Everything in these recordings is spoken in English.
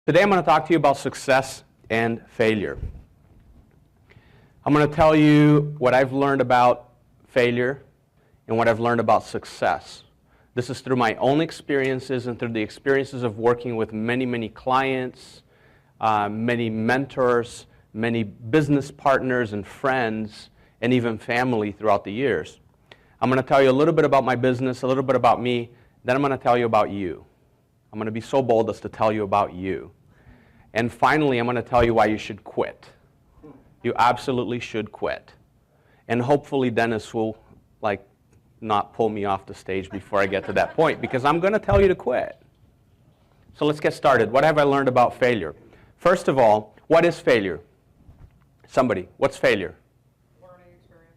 Today I'm going to talk to you about success and failure. I'm going to tell you what I've learned about failure and what I've learned about success. This is through my own experiences and through the experiences of working with many, many clients, many mentors, many business partners and friends, and even family throughout the years. I'm going to tell you a little bit about my business, a little bit about me, then I'm going to tell you about you. I'm going to be so bold as to tell you about you. And finally, I'm going to tell you why you should quit. You absolutely should quit. And hopefully Dennis will not pull me off the stage before I get to that point, because I'm going to tell you to quit. So let's get started. What have I learned about failure? First of all, what is failure? Somebody, what's failure? Learning experience.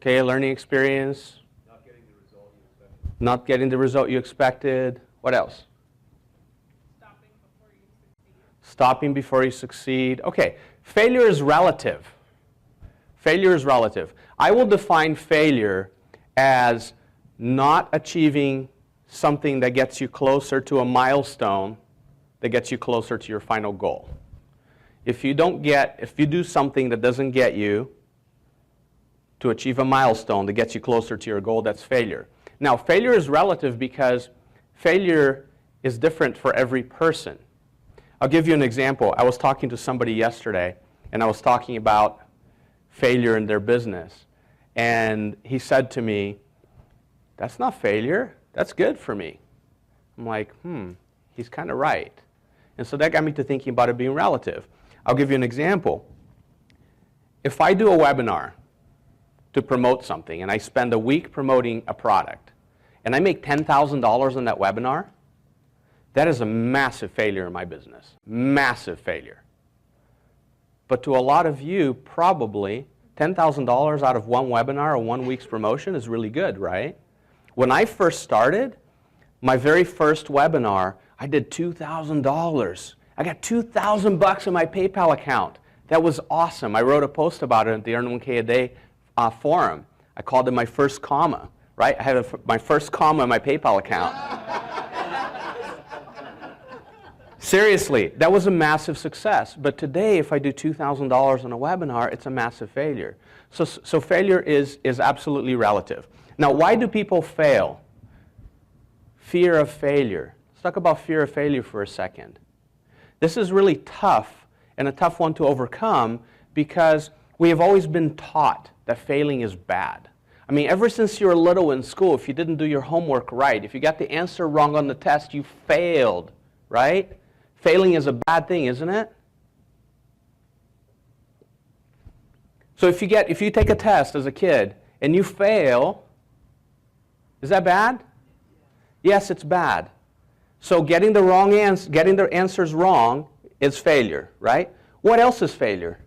Okay, learning experience. Not getting the result you expected. Not getting the result you expected. What else? Stopping before you succeed. Okay, failure is relative. Failure is relative. I will define failure as not achieving something that gets you closer to a milestone that gets you closer to your final goal. If you do something that doesn't get you to achieve a milestone that gets you closer to your goal, that's failure. Now, failure is relative because failure is different for every person. I'll give you an example. I was talking to somebody yesterday, and I was talking about failure in their business. And he said to me, "That's not failure. That's good for me." I'm like, he's kind of right. And so that got me to thinking about it being relative. I'll give you an example. If I do a webinar to promote something, and I spend a week promoting a product, and I make $10,000 on that webinar, that is a massive failure in my business. Massive failure. But to a lot of you, probably $10,000 out of one webinar or 1 week's promotion is really good, right? When I first started, my very first webinar, I did $2,000. I got $2,000 in my PayPal account. That was awesome. I wrote a post about it at the Earn 1K a Day forum. I called it my first comma, right? I had my first comma in my PayPal account. Seriously, that was a massive success. But today, if I do $2,000 on a webinar, it's a massive failure. So failure is absolutely relative. Now, why do people fail? Fear of failure. Let's talk about fear of failure for a second. This is really tough, and a tough one to overcome, because we have always been taught that failing is bad. I mean, ever since you were little in school, if you didn't do your homework right, if you got the answer wrong on the test, you failed, right? Failing is a bad thing, isn't it? So if you take a test as a kid and you fail, is that bad? Yes, it's bad. So getting the answers wrong is failure, right? What else is failure?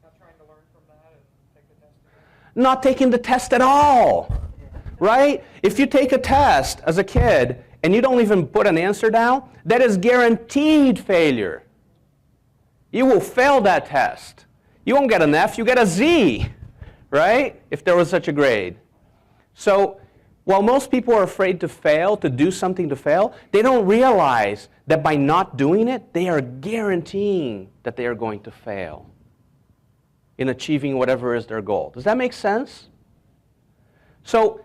Not trying to learn from that and take the test again. Not taking the test at all, right? If you take a test as a kid and you don't even put an answer down, that is guaranteed failure. You will fail that test. You won't get an F, you get a Z, right? If there was such a grade. So while most people are afraid to fail, to do something to fail, they don't realize that by not doing it, they are guaranteeing that they are going to fail in achieving whatever is their goal. Does that make sense? So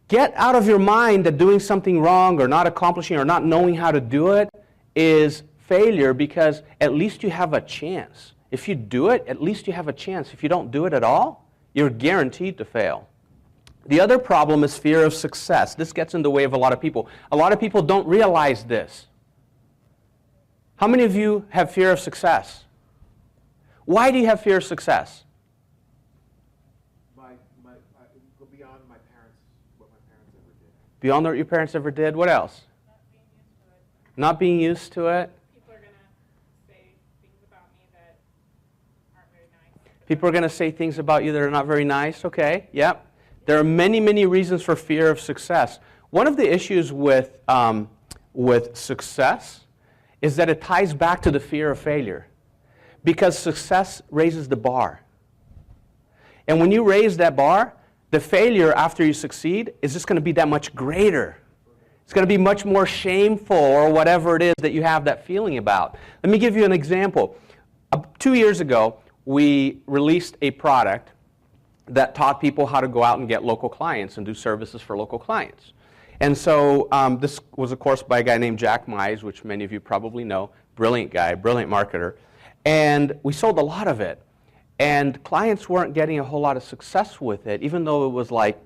get out of your mind that doing something wrong or not accomplishing or not knowing how to do it is failure, because at least you have a chance. If you do it, at least you have a chance. If you don't do it at all, you're guaranteed to fail. The other problem is fear of success. This gets in the way of a lot of people. A lot of people don't realize this. How many of you have fear of success? Why do you have fear of success? Go beyond what my parents ever did. Beyond what your parents ever did? What else? Not being used to it. People are going to say things about me that aren't very nice. People are going to say things about you that are not very nice. Okay, yep. There are many, many reasons for fear of success. One of the issues with success is that it ties back to the fear of failure, because success raises the bar. And when you raise that bar, the failure after you succeed is just going to be that much greater. It's going to be much more shameful or whatever it is that you have that feeling about. Let me give you an example. 2 years ago, we released a product that taught people how to go out and get local clients and do services for local clients. And so this was a course by a guy named Jack Mize, which many of you probably know. Brilliant guy, brilliant marketer. And we sold a lot of it. And clients weren't getting a whole lot of success with it, even though it was like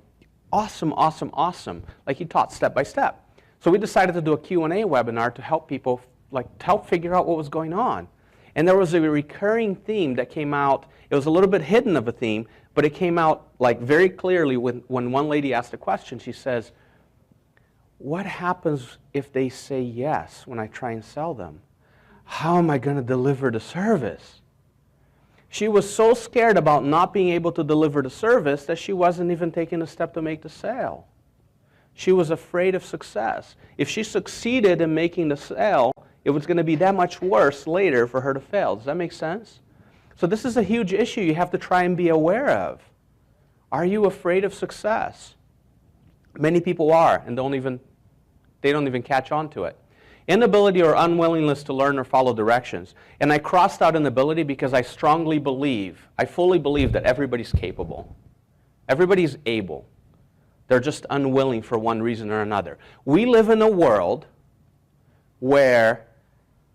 awesome, awesome, awesome. Like he taught step by step. So we decided to do a Q&A webinar to help people, to help figure out what was going on. And there was a recurring theme that came out. It was a little bit hidden of a theme, but it came out like very clearly when one lady asked a question. She says, what happens if they say yes when I try and sell them? How am I going to deliver the service? She was so scared about not being able to deliver the service that she wasn't even taking a step to make the sale. She was afraid of success. If she succeeded in making the sale, it was going to be that much worse later for her to fail. Does that make sense? So this is a huge issue you have to try and be aware of. Are you afraid of success? Many people are, and they don't even catch on to it. Inability or unwillingness to learn or follow directions. And I crossed out inability because I strongly believe, I fully believe that everybody's capable. Everybody's able. They're just unwilling for one reason or another. We live in a world where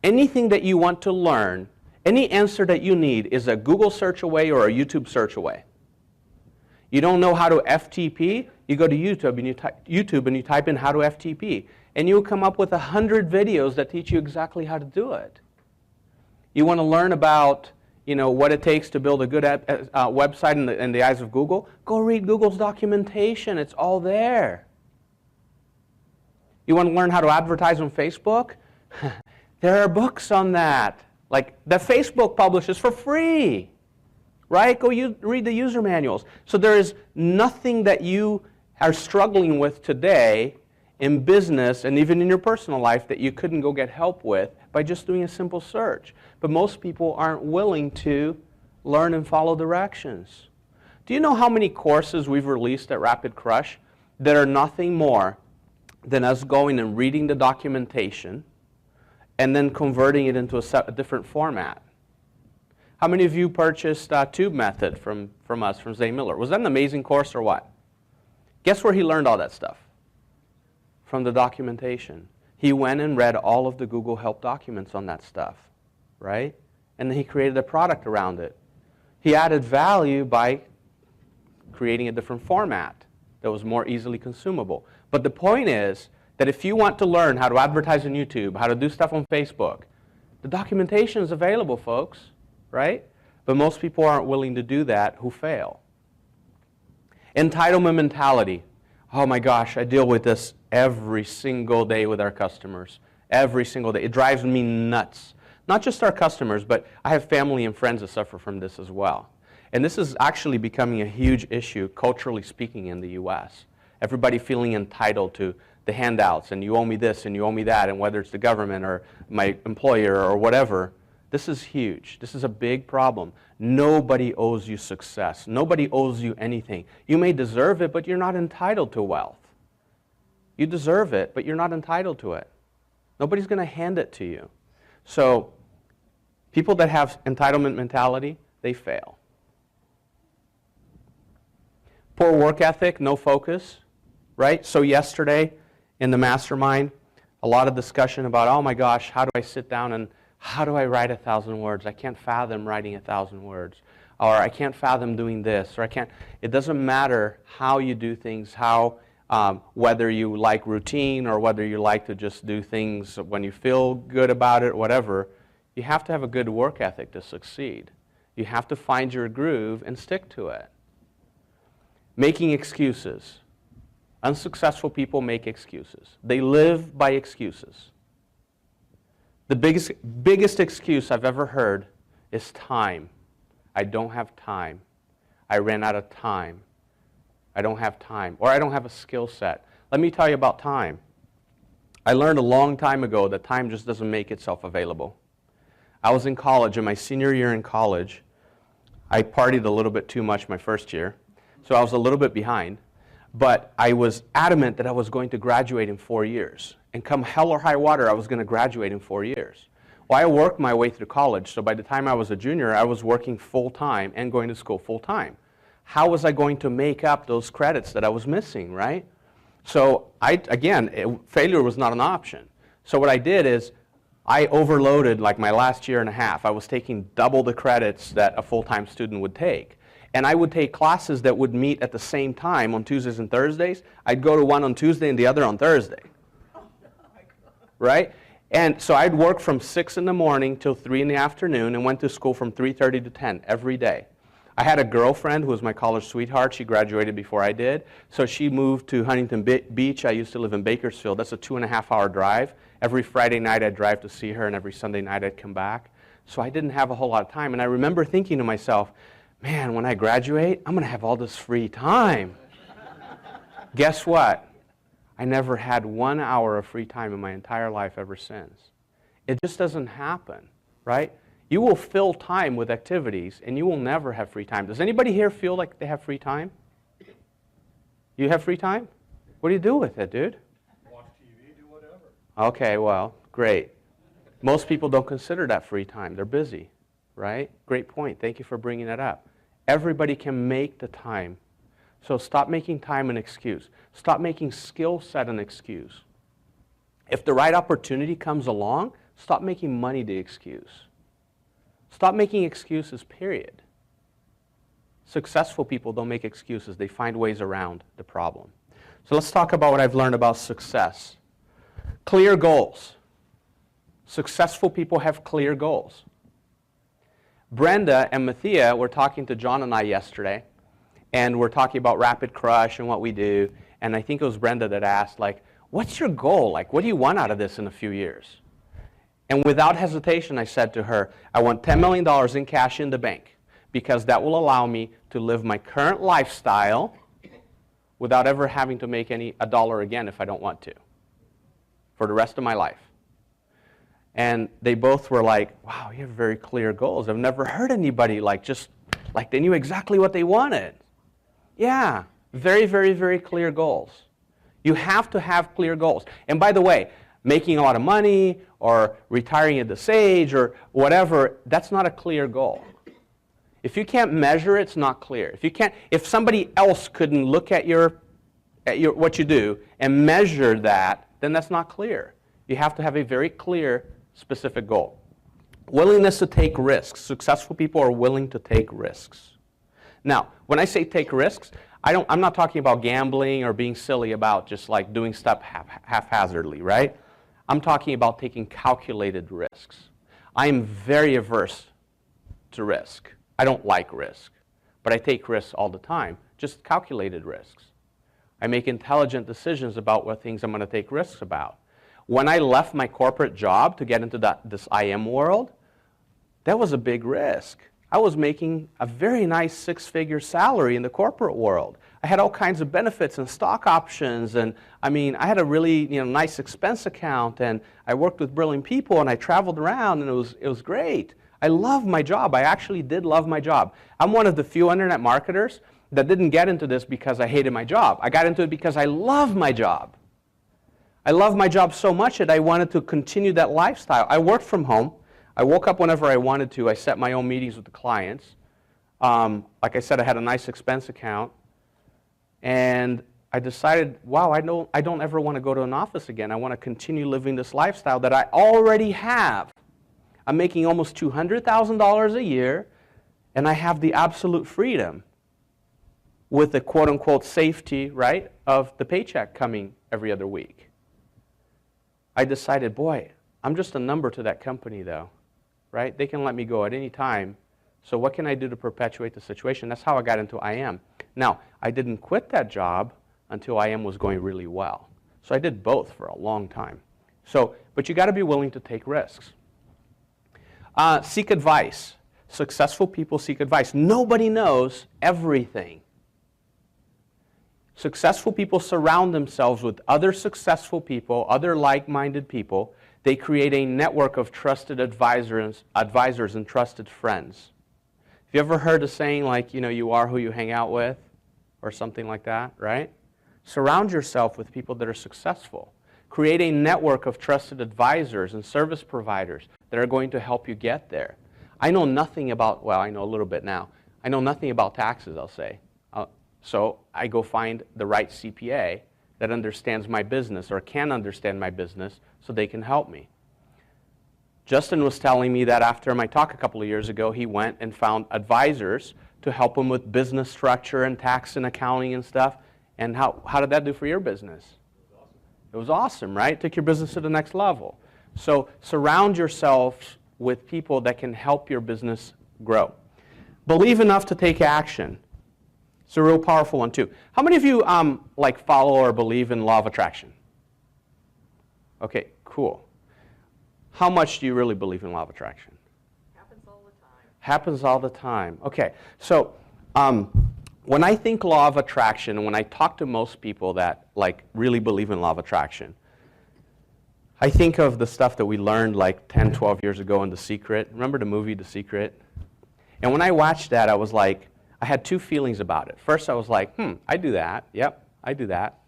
anything that you want to learn, any answer that you need is a Google search away or a YouTube search away. You don't know how to FTP, you go to YouTube and you type in how to FTP. And you'll come up with 100 videos that teach you exactly how to do it. You want to learn about what it takes to build a good website in the eyes of Google? Go read Google's documentation. It's all there. You want to learn how to advertise on Facebook? There are books on that. Like that Facebook publishes for free. Right? Go read the user manuals. So there is nothing that you are struggling with today in business and even in your personal life that you couldn't go get help with by just doing a simple search. But most people aren't willing to learn and follow directions. Do you know how many courses we've released at Rapid Crush that are nothing more than us going and reading the documentation and then converting it into a different format? How many of you purchased Tube Method from us, from Zay Miller? Was that an amazing course or what? Guess where he learned all that stuff? From the documentation. He went and read all of the Google Help documents on that stuff, right? And then he created a product around it. He added value by creating a different format that was more easily consumable. But the point is that if you want to learn how to advertise on YouTube, how to do stuff on Facebook, the documentation is available, folks, right? But most people aren't willing to do that who fail. Entitlement mentality. Oh my gosh, I deal with this every single day with our customers. Every single day. It drives me nuts. Not just our customers, but I have family and friends that suffer from this as well. And this is actually becoming a huge issue, culturally speaking, in the U.S. Everybody feeling entitled to the handouts, and you owe me this, and you owe me that, and whether it's the government or my employer or whatever. This is huge. This is a big problem. Nobody owes you success. Nobody owes you anything. You may deserve it, but you're not entitled to wealth. You deserve it, but you're not entitled to it. Nobody's going to hand it to you. So people that have entitlement mentality, they fail. Poor work ethic, no focus, right? So yesterday in the mastermind, a lot of discussion about, oh my gosh, how do I sit down and how do I write 1,000 words? I can't fathom writing 1,000 words. Or I can't fathom doing this. Or I can't. It doesn't matter how you do things, whether you like routine or whether you like to just do things when you feel good about it, whatever. You have to have a good work ethic to succeed. You have to find your groove and stick to it. Making excuses. Unsuccessful people make excuses. They live by excuses. The biggest excuse I've ever heard is time. I don't have time. I ran out of time. I don't have time. Or I don't have a skill set. Let me tell you about time. I learned a long time ago that time just doesn't make itself available. I was in college, in my senior year in college. I partied a little bit too much my first year, so I was a little bit behind. But I was adamant that I was going to graduate in 4 years. And come hell or high water, I was going to graduate in 4 years. Well, I worked my way through college, so by the time I was a junior, I was working full-time and going to school full-time. How was I going to make up those credits that I was missing, right? So failure was not an option. So what I did is I overloaded like my last year and a half. I was taking double the credits that a full-time student would take. And I would take classes that would meet at the same time on Tuesdays and Thursdays. I'd go to one on Tuesday and the other on Thursday. Right? And so I'd work from 6 in the morning till 3 in the afternoon and went to school from 3:30 to 10 every day. I had a girlfriend who was my college sweetheart. She graduated before I did. So she moved to Huntington Beach. I used to live in Bakersfield. That's a 2.5-hour drive. Every Friday night I'd drive to see her, and every Sunday night I'd come back. So I didn't have a whole lot of time. And I remember thinking to myself, man, when I graduate, I'm going to have all this free time. Guess what? I never had 1 hour of free time in my entire life ever since. It just doesn't happen, right? You will fill time with activities, and you will never have free time. Does anybody here feel like they have free time? You have free time? What do you do with it, dude? Watch TV, do whatever. Okay, well, great. Most people don't consider that free time. They're busy, right? Great point. Thank you for bringing that up. Everybody can make the time. So stop making time an excuse. Stop making skill set an excuse. If the right opportunity comes along, stop making money the excuse. Stop making excuses, period. Successful people don't make excuses. They find ways around the problem. So let's talk about what I've learned about success. Clear goals. Successful people have clear goals. Brenda and Mathia were talking to John and I yesterday, and we're talking about Rapid Crush and what we do, and I think it was Brenda that asked, like, what's your goal? Like, what do you want out of this in a few years? And without hesitation, I said to her, I want $10 million in cash in the bank, because that will allow me to live my current lifestyle without ever having to make a dollar again if I don't want to, for the rest of my life. And they both were like, wow, you have very clear goals. I've never heard anybody like they knew exactly what they wanted. Yeah, very, very, very clear goals. You have to have clear goals. And by the way, making a lot of money or retiring at this age or whatever, that's not a clear goal. If you can't measure it, it's not clear. If somebody else couldn't look at what you do and measure that, then that's not clear. You have to have a very clear, specific goal. Willingness to take risks. Successful people are willing to take risks. Now, when I say take risks, I'm not talking about gambling or being silly about just like doing stuff haphazardly, right? I'm talking about taking calculated risks. I am very averse to risk. I don't like risk, but I take risks all the time, just calculated risks. I make intelligent decisions about what things I'm going to take risks about. When I left my corporate job to get into this IM world, that was a big risk. I was making a very nice 6-figure salary in the corporate world. I had all kinds of benefits and stock options, and I mean, I had a really nice expense account, and I worked with brilliant people, and I traveled around, and it was great. I love my job. I actually did love my job. I'm one of the few internet marketers that didn't get into this because I hated my job. I got into it because I love my job. I love my job so much that I wanted to continue that lifestyle. I worked from home. I woke up whenever I wanted to. I set my own meetings with the clients. Like I said, I had a nice expense account. And I decided, wow, I don't ever want to go to an office again. I want to continue living this lifestyle that I already have. I'm making almost $200,000 a year, and I have the absolute freedom with the quote-unquote safety, right, of the paycheck coming every other week. I decided, boy, I'm just a number to that company, though, right? They can let me go at any time. So what can I do to perpetuate the situation? That's how I got into IM. Now, I didn't quit that job until IM was going really well. So I did both for a long time. But you got to be willing to take risks. Seek advice. Successful people seek advice. Nobody knows everything. Successful people surround themselves with other successful people, other like-minded people. They create a network of trusted advisors and trusted friends. Have you ever heard a saying like, you are who you hang out with, or something like that, right? Surround yourself with people that are successful. Create a network of trusted advisors and service providers that are going to help you get there. I know nothing about, well, I know a little bit now. I know nothing about taxes, I'll say. So I go find the right CPA that understands my business or can understand my business so they can help me. Justin was telling me that after my talk a couple of years ago, he went and found advisors to help him with business structure and tax and accounting and stuff. And how did that do for your business? It was awesome, right? Took your business to the next level. So surround yourself with people that can help your business grow. Believe enough to take action. It's a real powerful one too. How many of you like follow or believe in law of attraction? Okay, cool. How much do you really believe in law of attraction? Happens all the time. Happens all the time. Okay, so when I think law of attraction, and when I talk to most people that like really believe in law of attraction, I think of the stuff that we learned like 10, 12 years ago in The Secret. Remember the movie The Secret? And when I watched that, I was like, I had two feelings about it. First, I was like, I do that. Yep, I do that.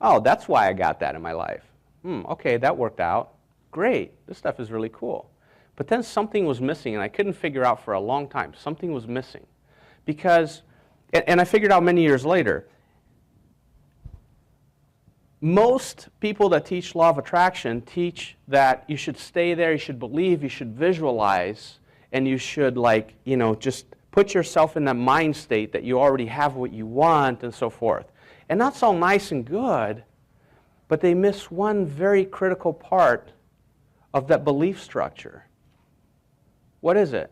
Oh, that's why I got that in my life. Okay, that worked out. Great, this stuff is really cool. But then something was missing, and I couldn't figure out for a long time. Something was missing. Because, and I figured out many years later, most people that teach law of attraction teach that you should stay there, you should believe, you should visualize, and you should like, just put yourself in that mind state that you already have what you want and so forth. And that's all nice and good, but they miss one very critical part of that belief structure. What is it?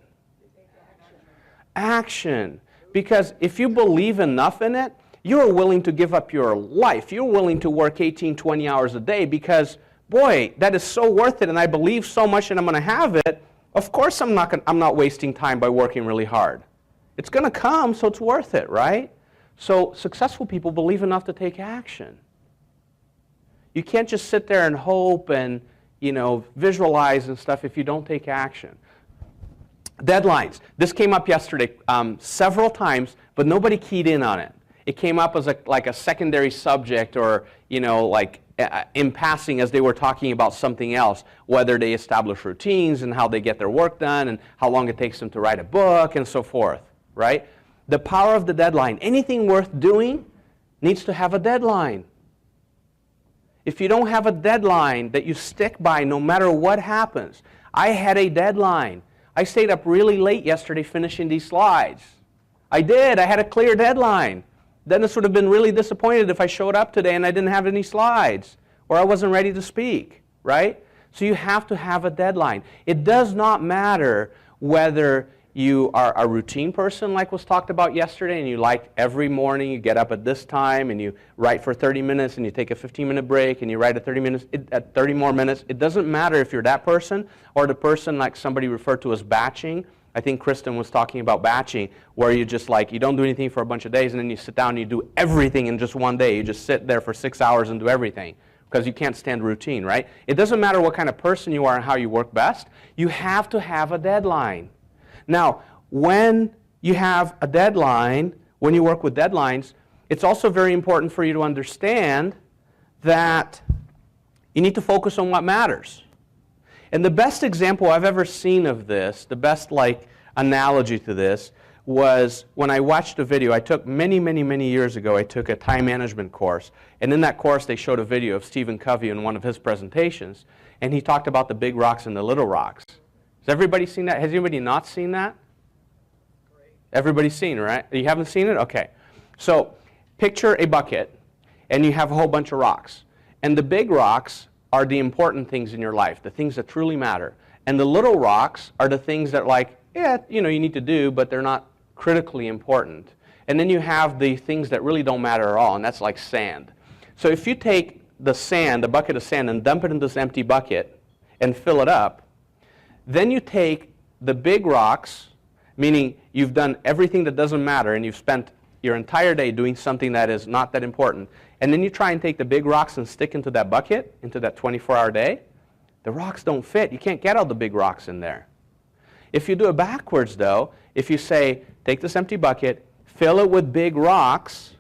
Action. Because if you believe enough in it, you're willing to give up your life. You're willing to work 18, 20 hours a day because, boy, that is so worth it, and I believe so much and I'm going to have it. Of course I'm not wasting time by working really hard. It's going to come, so it's worth it, right? So successful people believe enough to take action. You can't just sit there and hope and visualize and stuff if you don't take action. Deadlines. This came up yesterday several times, but nobody keyed in on it. It came up as like a secondary subject or, in passing as they were talking about something else, whether they establish routines and how they get their work done and how long it takes them to write a book and so forth, right? The power of the deadline. Anything worth doing needs to have a deadline. If you don't have a deadline that you stick by no matter what happens, I had a deadline. I stayed up really late yesterday finishing these slides. I did. I had a clear deadline. Dennis would have been really disappointed if I showed up today and I didn't have any slides or I wasn't ready to speak, right? So you have to have a deadline. It does not matter whether you are a routine person like was talked about yesterday and you like every morning you get up at this time and you write for 30 minutes and you take a 15-minute break and you write at 30 more minutes. It doesn't matter if you're that person or the person like somebody referred to as batching. I think Kristen was talking about batching, where you just you don't do anything for a bunch of days and then you sit down and you do everything in just one day. You just sit there for 6 hours and do everything because you can't stand routine, right? It doesn't matter what kind of person you are and how you work best. You have to have a deadline. Now, when you have a deadline, when you work with deadlines, it's also very important for you to understand that you need to focus on what matters. And the best example I've ever seen of this, the best analogy to this, was when I watched a video. I took many years ago, I took a time management course. And in that course, they showed a video of Stephen Covey in one of his presentations. And he talked about the big rocks and the little rocks. Has everybody seen that? Has anybody not seen that? Great. Everybody's seen it, right? You haven't seen it? Okay. So picture a bucket, and you have a whole bunch of rocks. And the big rocks are the important things in your life, the things that truly matter. And the little rocks are the things that you need to do, but they're not critically important. And then you have the things that really don't matter at all, and that's like sand. So if you take the sand, the bucket of sand, and dump it in this empty bucket and fill it up, then you take the big rocks, meaning you've done everything that doesn't matter and you've spent your entire day doing something that is not that important, and then you try and take the big rocks and stick into that bucket, into that 24-hour day, the rocks don't fit. You can't get all the big rocks in there. If you do it backwards, though, if you say, take this empty bucket, fill it with big rocks,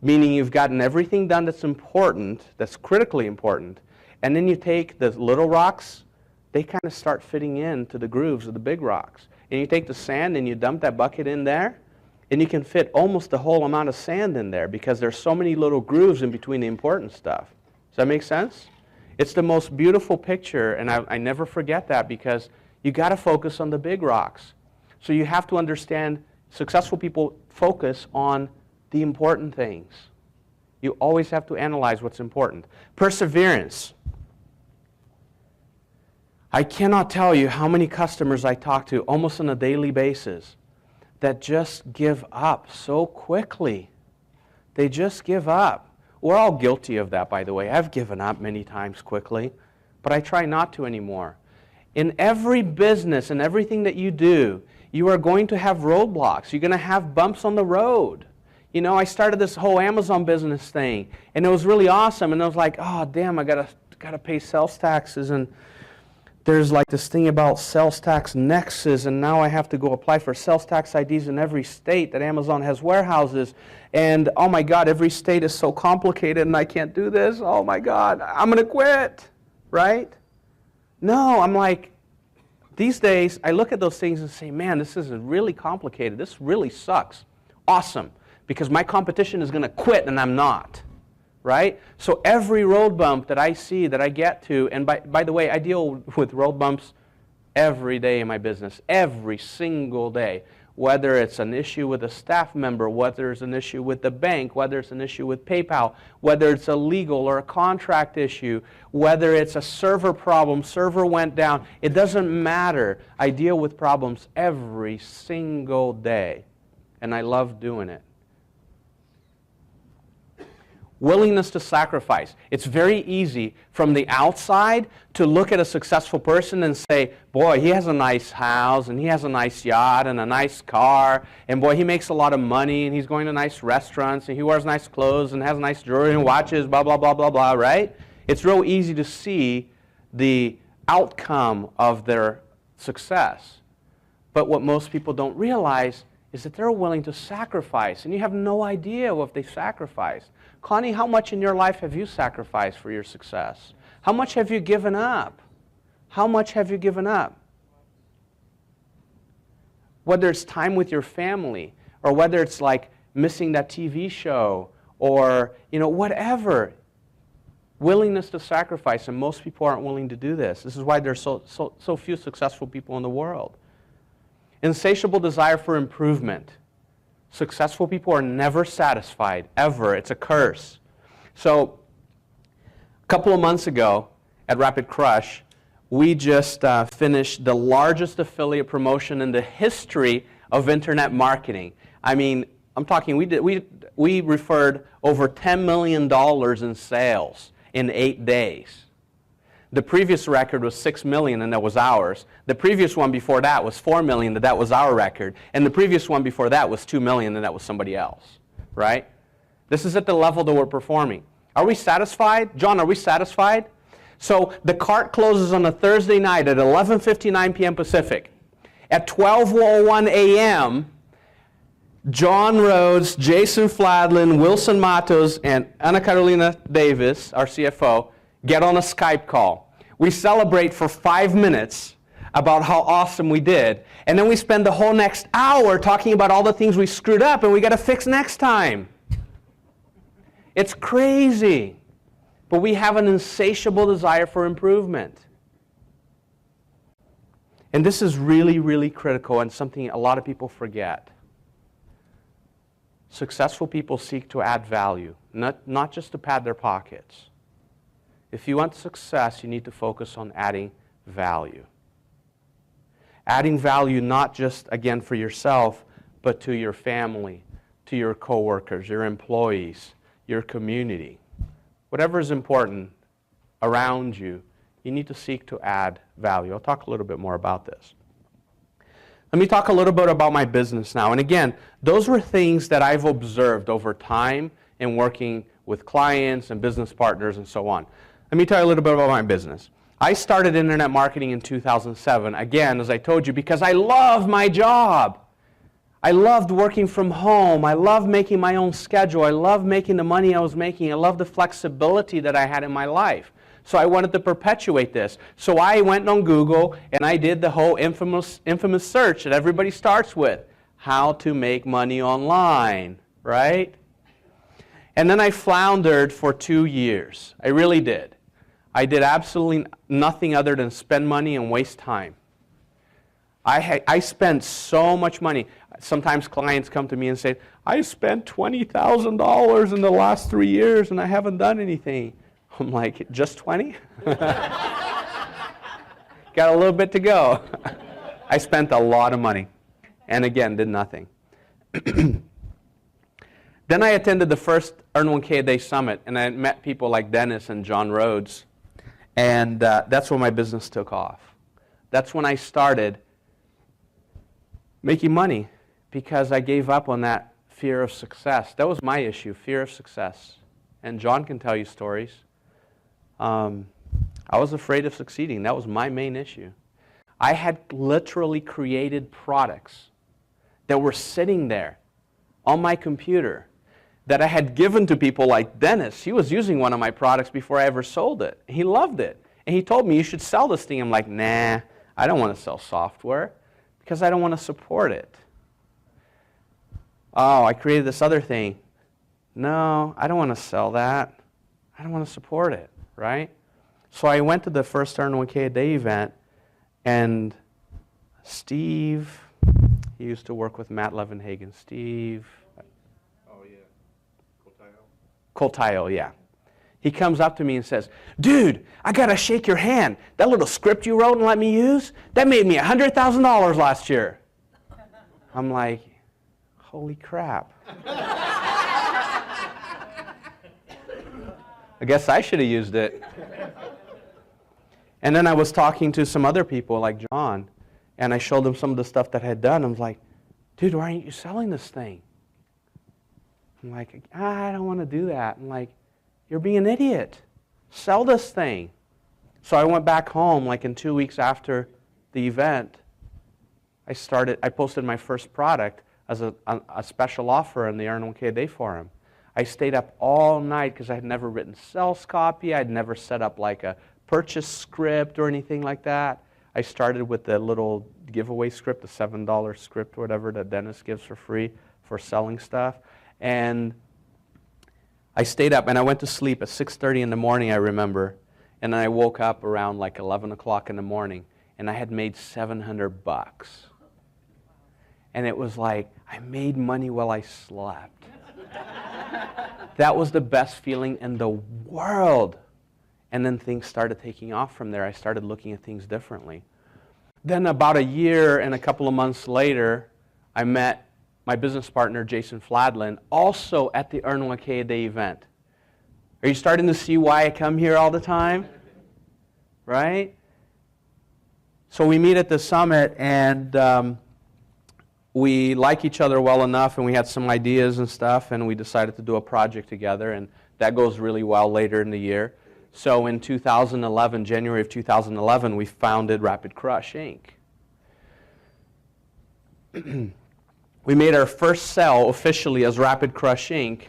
meaning you've gotten everything done that's important, that's critically important, and then you take the little rocks, they kind of start fitting into the grooves of the big rocks. And you take the sand and you dump that bucket in there, and you can fit almost the whole amount of sand in there because there's so many little grooves in between the important stuff. Does that make sense? It's the most beautiful picture, and I never forget that because you got to focus on the big rocks. So you have to understand successful people focus on the important things. You always have to analyze what's important. Perseverance. I cannot tell you how many customers I talk to almost on a daily basis that just give up so quickly. They just give up. We're all guilty of that, by the way. I've given up many times quickly, but I try not to anymore. In every business and everything that you do, you are going to have roadblocks. You're going to have bumps on the road. You know, I started this whole Amazon business thing, and it was really awesome. And I was like, oh, damn, I gotta pay sales taxes, and there's like this thing about sales tax nexus, and now I have to go apply for sales tax IDs in every state that Amazon has warehouses. And oh my God, every state is so complicated, and I can't do this. Oh my God, I'm gonna quit, right? No, I'm like, these days I look at those things and say, man, this is really complicated. This really sucks. Awesome, because my competition is gonna quit and I'm not. Right? So every road bump that I see, that I get to, and by the way, I deal with road bumps every day in my business, every single day. Whether it's an issue with a staff member, whether it's an issue with the bank, whether it's an issue with PayPal, whether it's a legal or a contract issue, whether it's a server problem, server went down, it doesn't matter. I deal with problems every single day, and I love doing it. Willingness to sacrifice. It's very easy from the outside to look at a successful person and say, boy, he has a nice house, and he has a nice yacht, and a nice car, and boy, he makes a lot of money, and he's going to nice restaurants, and he wears nice clothes, and has nice jewelry and watches, blah, blah, blah, blah, blah, right? It's real easy to see the outcome of their success. But what most people don't realize is that they're willing to sacrifice, and you have no idea what they've sacrificed. Connie, how much in your life have you sacrificed for your success? How much have you given up? How much have you given up? Whether it's time with your family, or whether it's like missing that TV show, or whatever. Willingness to sacrifice, and most people aren't willing to do this. This is why there's so few successful people in the world. Insatiable desire for improvement. Successful people are never satisfied, ever. It's a curse. So, a couple of months ago at Rapid Crush, we just finished the largest affiliate promotion in the history of internet marketing. I mean, I'm talking, we referred over $10 million in sales in 8 days. The previous record was $6 million, and that was ours. The previous one before that was $4 million, and that was our record. And the previous one before that was $2 million, and that was somebody else, right? This is at the level that we're performing. Are we satisfied? John, are we satisfied? So the cart closes on a Thursday night at 11:59 p.m. Pacific. At 12:01 a.m., John Rhodes, Jason Fladlin, Wilson Mattos, and Ana Carolina Davis, our CFO, get on a Skype call. We celebrate for 5 minutes about how awesome we did, and then we spend the whole next hour talking about all the things we screwed up and we got to fix next time. It's crazy, but we have an insatiable desire for improvement. And this is really, really critical and something a lot of people forget. Successful people seek to add value, not just to pad their pockets. If you want success, you need to focus on adding value. Adding value not just, again, for yourself, but to your family, to your coworkers, your employees, your community. Whatever is important around you, you need to seek to add value. I'll talk a little bit more about this. Let me talk a little bit about my business now. And again, those were things that I've observed over time in working with clients and business partners and so on. Let me tell you a little bit about my business. I started internet marketing in 2007, again, as I told you, because I love my job. I loved working from home. I loved making my own schedule. I loved making the money I was making. I loved the flexibility that I had in my life. So I wanted to perpetuate this. So I went on Google and I did the whole infamous search that everybody starts with. How to make money online, right? And then I floundered for 2 years. I really did. I did absolutely nothing other than spend money and waste time. I spent so much money. Sometimes clients come to me and say, I spent $20,000 in the last 3 years and I haven't done anything. I'm like, just 20? Got a little bit to go. I spent a lot of money and again, did nothing. Then I attended the first Earn 1K a Day Summit and I met people like Dennis and John Rhodes. And that's when my business took off. That's when I started making money because I gave up on that fear of success. That was my issue, fear of success. And John can tell you stories. I was afraid of succeeding. That was my main issue. I had literally created products that were sitting there on my computer that I had given to people like Dennis. He was using one of my products before I ever sold it. He loved it. And he told me, you should sell this thing. I'm like, nah, I don't want to sell software because I don't want to support it. Oh, I created this other thing. No, I don't want to sell that. I don't want to support it, right? So I went to the first Earn 1K a Day event, and Steve, he used to work with Matt Levenhagen. Steve. Oh, yeah. Coltayo, yeah. He comes up to me and says, dude, I got to shake your hand. That little script you wrote and let me use, that made me $100,000 last year. I'm like, holy crap. I guess I should have used it. And then I was talking to some other people like John, and I showed them some of the stuff that I had done. I was like, dude, why aren't you selling this thing? I'm like, I don't want to do that. I'm like, you're being an idiot. Sell this thing. So I went back home, like in 2 weeks after the event. I posted my first product as a special offer in the Earn 1K a Day forum. I stayed up all night because I had never written sales copy. I'd never set up like a purchase script or anything like that. I started with the little giveaway script, the $7 script or whatever that Dennis gives for free for selling stuff. And I stayed up and I went to sleep at 6:30 in the morning, I remember. And then I woke up around like 11 o'clock in the morning and I had made $700. And it was like, I made money while I slept. That was the best feeling in the world. And then things started taking off from there. I started looking at things differently. Then about a year and a couple of months later, I met my business partner, Jason Fladlin, also at the Earn 1K a Day event. Are you starting to see why I come here all the time? Right? So we meet at the summit, and we like each other well enough, and we had some ideas and stuff, and we decided to do a project together, and that goes really well later in the year. So in 2011, January of 2011, we founded Rapid Crush, Inc. We made our first sale officially as Rapid Crush, Inc.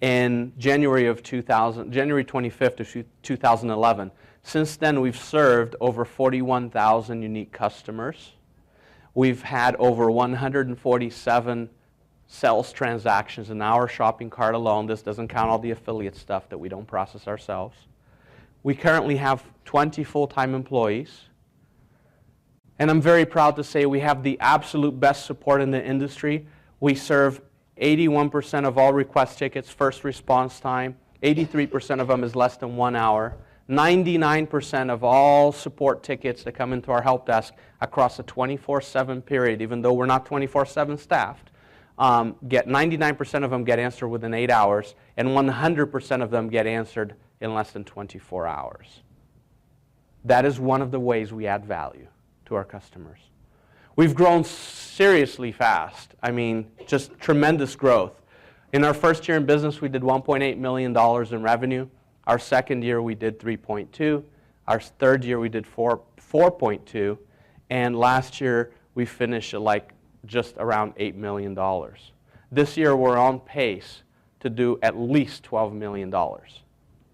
in January 25th of 2011. Since then, we've served over 41,000 unique customers. We've had over 147 sales transactions in our shopping cart alone. This doesn't count all the affiliate stuff that we don't process ourselves. We currently have 20 full-time employees. And I'm very proud to say we have the absolute best support in the industry. We serve 81% of all request tickets, first response time. 83% of them is less than 1 hour. 99% of all support tickets that come into our help desk across a 24/7 period, even though we're not 24/7 staffed, 99% of them get answered within 8 hours, and 100% of them get answered in less than 24 hours. That is one of the ways we add value to our customers. We've grown seriously fast. I mean, just tremendous growth. In our first year in business, we did $1.8 million in revenue. Our second year, we did 3.2. Our third year, we did 4.2. And last year, we finished at like just around $8 million. This year, we're on pace to do at least $12 million,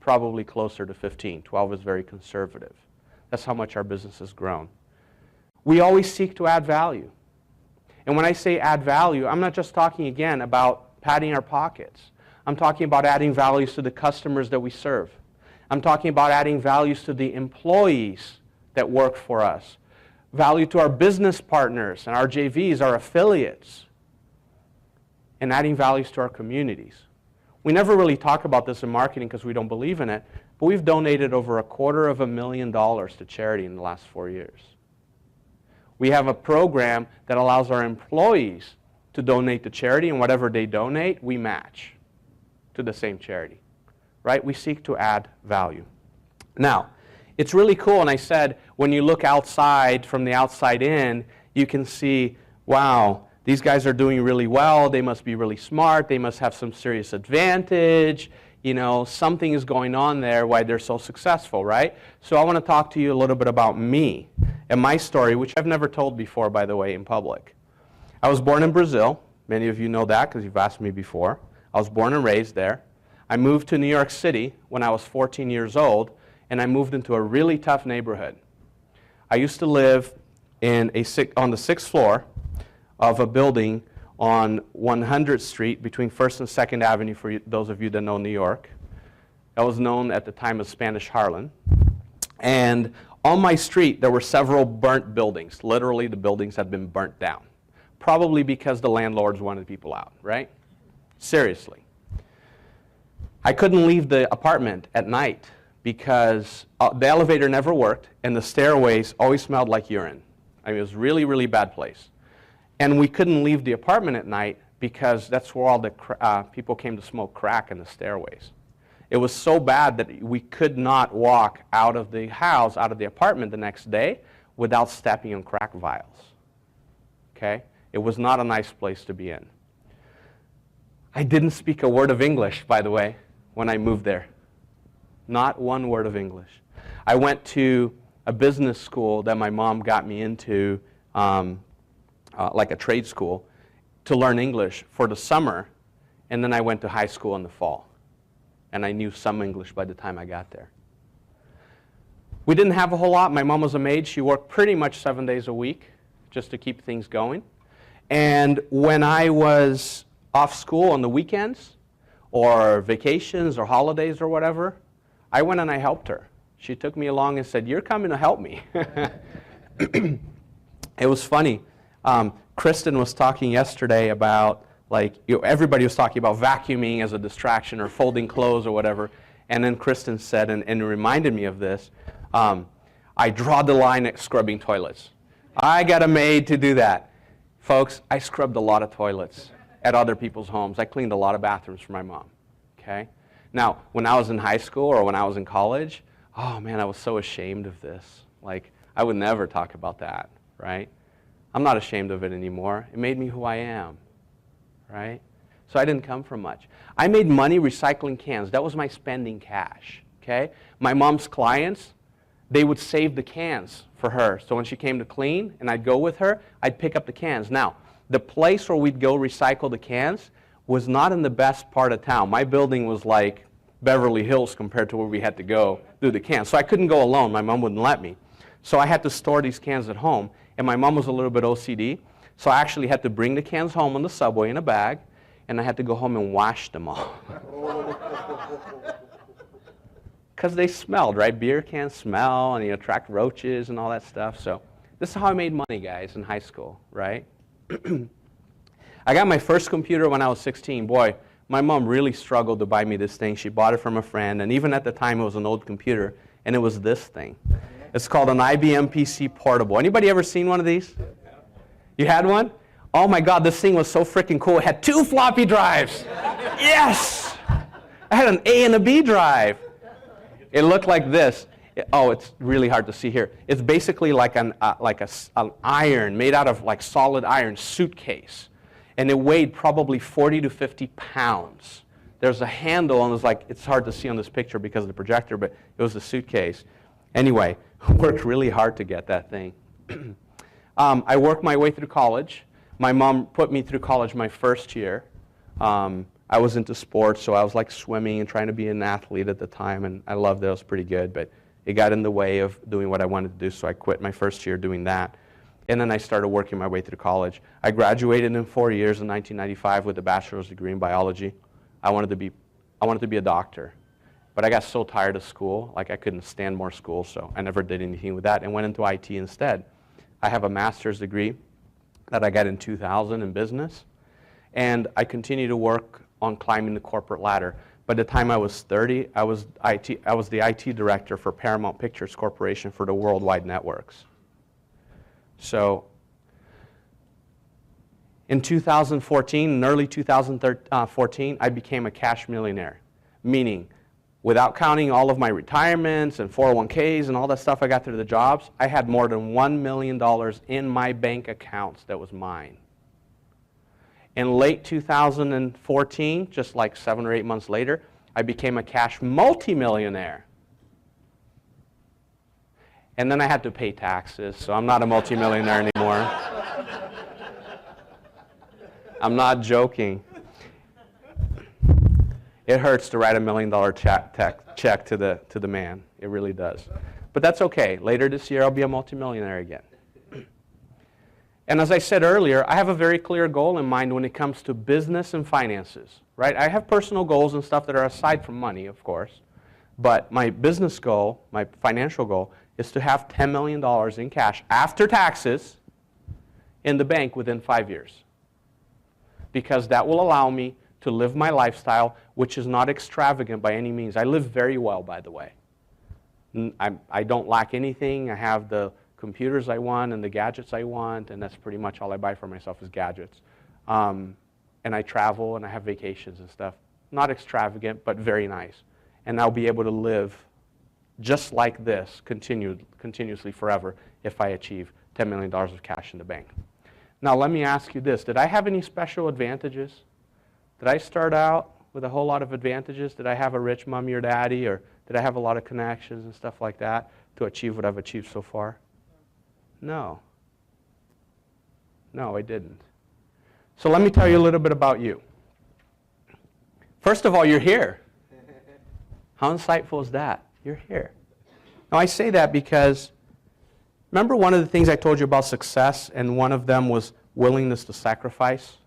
probably closer to 15. 12 is very conservative. That's how much our business has grown. We always seek to add value. And when I say add value, I'm not just talking, again, about padding our pockets. I'm talking about adding values to the customers that we serve. I'm talking about adding values to the employees that work for us, value to our business partners and our JVs, our affiliates, and adding values to our communities. We never really talk about this in marketing because we don't believe in it, but we've donated over $250,000 to charity in the last 4 years. We have a program that allows our employees to donate to charity, and whatever they donate, we match to the same charity, right? We seek to add value. Now, it's really cool, and I said, when you look outside, from the outside in, you can see, wow, these guys are doing really well, they must be really smart, they must have some serious advantage, you know, something is going on there why they're so successful, right? So I want to talk to you a little bit about me and my story, which I've never told before, by the way, in public. I was born in Brazil. Many of you know that because you've asked me before. I was born and raised there. I moved to New York City when I was 14 years old, and I moved into a really tough neighborhood. I used to live on the 6th floor of a building on 100th Street between 1st and 2nd Avenue, for those of you that know New York. That was known at the time as Spanish Harlem. And on my street, there were several burnt buildings. Literally, the buildings had been burnt down. Probably because the landlords wanted people out, right? Seriously. I couldn't leave the apartment at night because the elevator never worked and the stairways always smelled like urine. I mean, it was a really, really bad place. And we couldn't leave the apartment at night because that's where all the people came to smoke crack in the stairways. It was so bad that we could not walk out of the house, out of the apartment the next day without stepping on crack vials. Okay? It was not a nice place to be in. I didn't speak a word of English, by the way, when I moved there. Not one word of English. I went to a business school that my mom got me into, like a trade school, to learn English for the summer, and then I went to high school in the fall. And I knew some English by the time I got there. We didn't have a whole lot. My mom was a maid. She worked pretty much 7 days a week just to keep things going. And when I was off school on the weekends or vacations or holidays or whatever, I went and I helped her. She took me along and said, "You're coming to help me." It was funny. Kristen was talking yesterday about, like, everybody was talking about vacuuming as a distraction or folding clothes or whatever. And then Kristen said, and it reminded me of this, I draw the line at scrubbing toilets. I got a maid to do that. Folks, I scrubbed a lot of toilets at other people's homes. I cleaned a lot of bathrooms for my mom. Okay? Now, when I was in high school or when I was in college, oh man, I was so ashamed of this. Like, I would never talk about that, right? I'm not ashamed of it anymore. It made me who I am, right? So I didn't come from much. I made money recycling cans. That was my spending cash, okay? My mom's clients, they would save the cans for her. So when she came to clean and I'd go with her, I'd pick up the cans. Now, the place where we'd go recycle the cans was not in the best part of town. My building was like Beverly Hills compared to where we had to go do the cans. So I couldn't go alone. My mom wouldn't let me. So I had to store these cans at home. And my mom was a little bit OCD. So I actually had to bring the cans home on the subway in a bag. And I had to go home and wash them all. Because they smelled, right? Beer cans smell and you attract roaches and all that stuff. So this is how I made money, guys, in high school, right? I got my first computer when I was 16. Boy, my mom really struggled to buy me this thing. She bought it from a friend, and even at the time it was an old computer, and it was this thing. It's called an IBM PC Portable. Anybody ever seen one of these? You had one? Oh my God, this thing was so freaking cool. It had 2 floppy drives. Yes! I had an A and a B drive. It looked like this. It's really hard to see here. It's basically like an iron, made out of like solid iron suitcase. And it weighed probably 40 to 50 pounds. There's a handle, and it's hard to see on this picture because of the projector, but it was a suitcase. Anyway, worked really hard to get that thing. I worked my way through college. My mom put me through college my first year. I was into sports, so I was like swimming and trying to be an athlete at the time, and I loved it. It was pretty good, but it got in the way of doing what I wanted to do, so I quit my first year doing that. And then I started working my way through college. I graduated in 4 years in 1995 with a bachelor's degree in biology. I wanted to be a doctor. But I got so tired of school, like I couldn't stand more school, so I never did anything with that and went into IT instead. I have a master's degree that I got in 2000 in business, and I continue to work on climbing the corporate ladder. By the time I was 30, I was the IT director for Paramount Pictures Corporation for the worldwide networks. So in 2014, in early 2014, I became a cash millionaire, meaning without counting all of my retirements and 401ks and all that stuff I got through the jobs, I had more than $1 million in my bank accounts that was mine. In late 2014, just like 7 or 8 months later, I became a cash multimillionaire. And then I had to pay taxes, so I'm not a multimillionaire anymore. I'm not joking. It hurts to write $1 million check to the man. It really does. But that's okay. Later this year, I'll be a multimillionaire again. And as I said earlier, I have a very clear goal in mind when it comes to business and finances, right? I have personal goals and stuff that are aside from money, of course. But my business goal, my financial goal, is to have $10 million in cash after taxes in the bank within 5 years. Because that will allow me to live my lifestyle, which is not extravagant by any means. I live very well, by the way. I don't lack anything. I have the computers I want and the gadgets I want, and that's pretty much all I buy for myself is gadgets. And I travel and I have vacations and stuff. Not extravagant, but very nice. And I'll be able to live just like this continuously forever if I achieve $10 million of cash in the bank. Now let me ask you this. Did I have any special advantages? Did I start out with a whole lot of advantages? Did I have a rich mommy or daddy, or did I have a lot of connections and stuff like that to achieve what I've achieved so far? No. No, I didn't. So let me tell you a little bit about you. First of all, you're here. How insightful is that? You're here. Now I say that because, remember one of the things I told you about success, and one of them was willingness to sacrifice?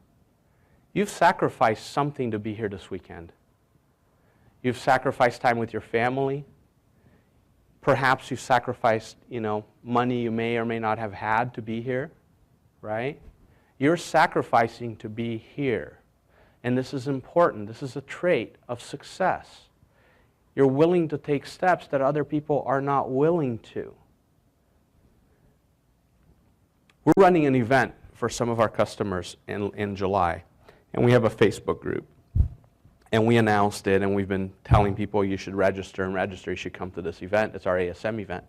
You've sacrificed something to be here this weekend. You've sacrificed time with your family. Perhaps you've sacrificed, money you may or may not have had to be here, right? You're sacrificing to be here. And this is important. This is a trait of success. You're willing to take steps that other people are not willing to. We're running an event for some of our customers in July, and we have a Facebook group. And we announced it, and we've been telling people you should register, you should come to this event. It's our ASM event.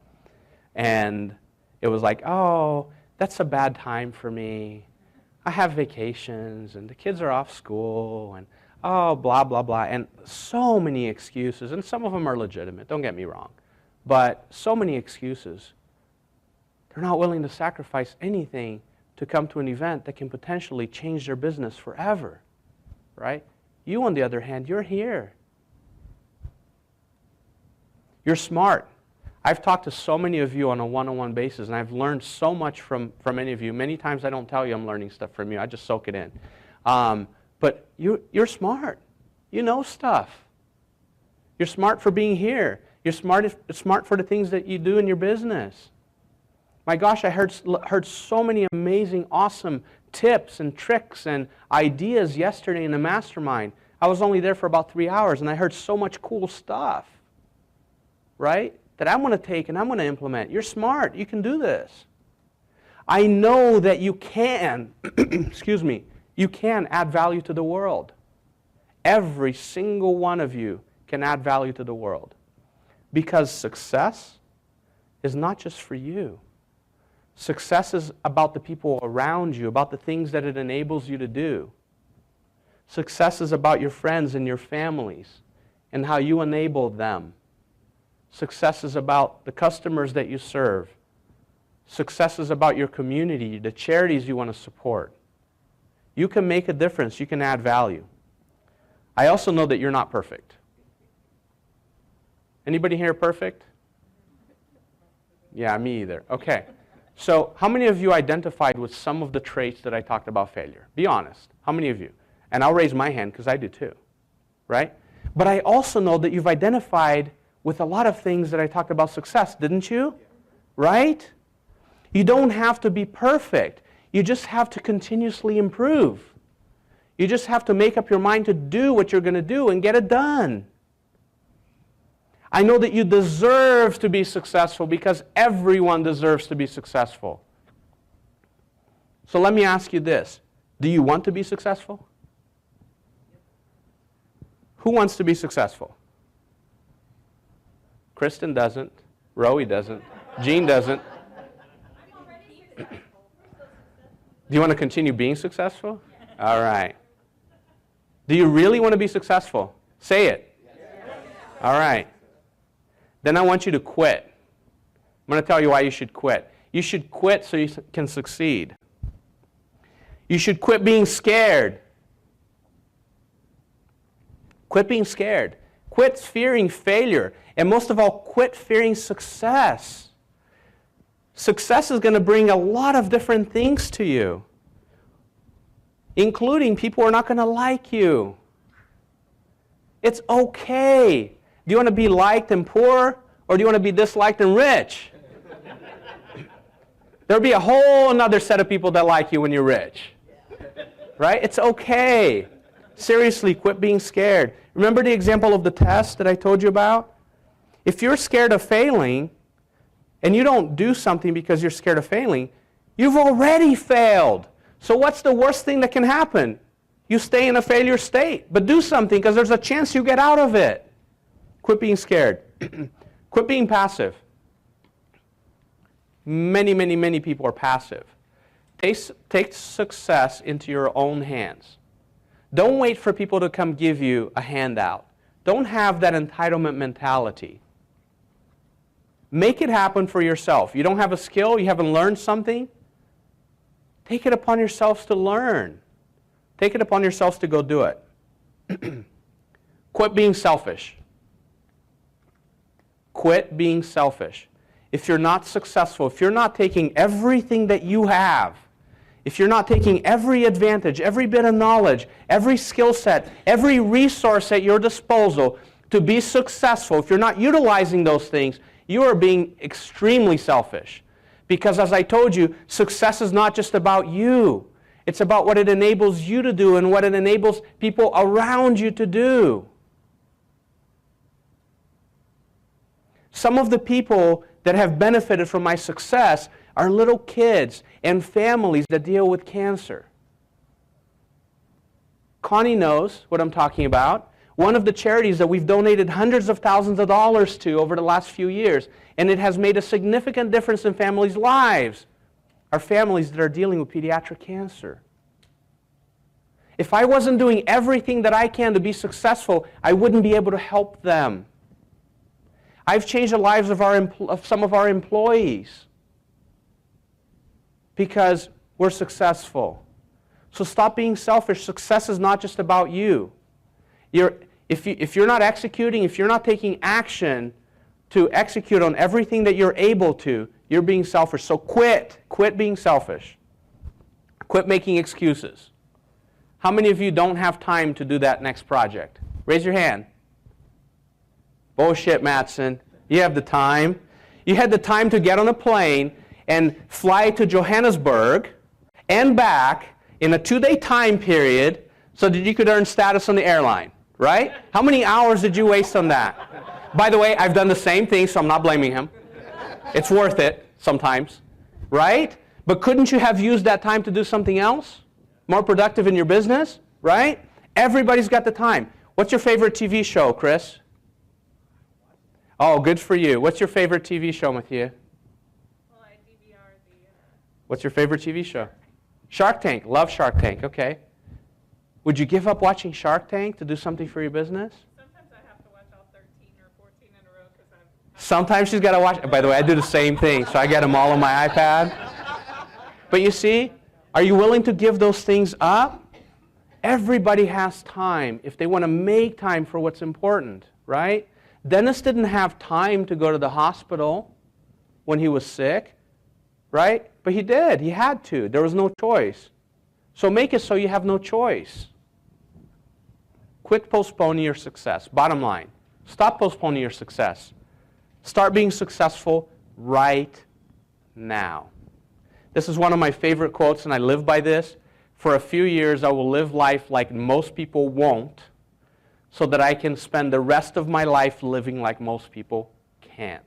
And it was like, oh, that's a bad time for me. I have vacations, and the kids are off school, and oh, blah, blah, blah. And so many excuses, and some of them are legitimate, don't get me wrong. But so many excuses. They're not willing to sacrifice anything to come to an event that can potentially change their business forever, right? You, on the other hand, you're here. You're smart. I've talked to so many of you on a one-on-one basis, and I've learned so much from any of you. Many times I don't tell you I'm learning stuff from you. I just soak it in. But you're smart. You know stuff. You're smart for being here. You're smart for the things that you do in your business. My gosh, I heard so many amazing, awesome tips and tricks and ideas yesterday in the mastermind. I was only there for about 3 hours, and I heard so much cool stuff, right, that I'm going to take and I'm going to implement. You're smart. You can do this. I know that you can, excuse me, you can add value to the world. Every single one of you can add value to the world. Because success is not just for you. Success is about the people around you, about the things that it enables you to do. Success is about your friends and your families and how you enable them. Success is about the customers that you serve. Success is about your community, the charities you want to support. You can make a difference. You can add value. I also know that you're not perfect. Anybody here perfect? Yeah, me either. Okay. So how many of you identified with some of the traits that I talked about failure? Be honest. How many of you? And I'll raise my hand because I do too. Right? But I also know that you've identified with a lot of things that I talked about success, didn't you? Right? You don't have to be perfect. You just have to continuously improve. You just have to make up your mind to do what you're going to do and get it done. I know that you deserve to be successful because everyone deserves to be successful. So let me ask you this. Do you want to be successful? Who wants to be successful? Kristen doesn't. Rowie doesn't. Jean doesn't. Do you want to continue being successful? All right. Do you really want to be successful? Say it. All right. Then I want you to quit. I'm going to tell you why you should quit. You should quit so you can succeed. You should quit being scared. Quit being scared. Quit fearing failure. And most of all, quit fearing success. Success is going to bring a lot of different things to you, including people who are not going to like you. It's okay. Do you want to be liked and poor, or do you want to be disliked and rich? There'll be a whole another set of people that like you when you're rich. Right? It's okay. Seriously, quit being scared. Remember the example of the test that I told you about? If you're scared of failing, and you don't do something because you're scared of failing, you've already failed. So what's the worst thing that can happen? You stay in a failure state. But do something because there's a chance you get out of it. Quit being scared. Quit being passive. Many people are passive. Take success into your own hands. Don't wait for people to come give you a handout. Don't have that entitlement mentality. Make it happen for yourself. You don't have a skill, you haven't learned something, take it upon yourselves to learn. Take it upon yourselves to go do it. Quit being selfish. Quit being selfish. If you're not successful, if you're not taking everything that you have, if you're not taking every advantage, every bit of knowledge, every skill set, every resource at your disposal to be successful, if you're not utilizing those things, you are being extremely selfish. Because as I told you, success is not just about you. It's about what it enables you to do and what it enables people around you to do. Some of the people that have benefited from my success are little kids and families that deal with cancer. Connie knows what I'm talking about. One of the charities that we've donated hundreds of thousands of dollars to over the last few years, and it has made a significant difference in families' lives, are families that are dealing with pediatric cancer. If I wasn't doing everything that I can to be successful, I wouldn't be able to help them. I've changed the lives of some of our employees because we're successful. So stop being selfish. Success is not just about you. If you're not executing, if you're not taking action to execute on everything that you're able to, you're being selfish. So quit. Quit being selfish. Quit making excuses. How many of you don't have time to do that next project? Raise your hand. Bullshit, Matson. You have the time. You had the time to get on a plane and fly to Johannesburg and back in a 2-day time period so that you could earn status on the airline, right? How many hours did you waste on that? By the way, I've done the same thing, so I'm not blaming him. It's worth it sometimes, right? But couldn't you have used that time to do something else? More productive in your business, right? Everybody's got the time. What's your favorite TV show, Chris? Oh, good for you. What's your favorite TV show, Mathieu? Well, I DVR the... What's your favorite TV show? Shark Tank. Love Shark Tank. Okay. Would you give up watching Shark Tank to do something for your business? Sometimes I have to watch all 13 or 14 in a row because I'm... Sometimes she's got to watch. By the way, I do the same thing, so I get them all on my iPad. But you see, are you willing to give those things up? Everybody has time if they want to make time for what's important, right? Dennis didn't have time to go to the hospital when he was sick, right? But he did. He had to. There was no choice. So make it so you have no choice. Quit postponing your success. Bottom line, stop postponing your success. Start being successful right now. This is one of my favorite quotes, and I live by this. For a few years, I will live life like most people won't, so that I can spend the rest of my life living like most people can't.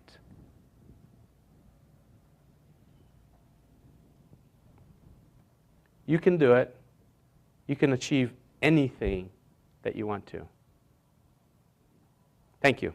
You can do it. You can achieve anything that you want to. Thank you.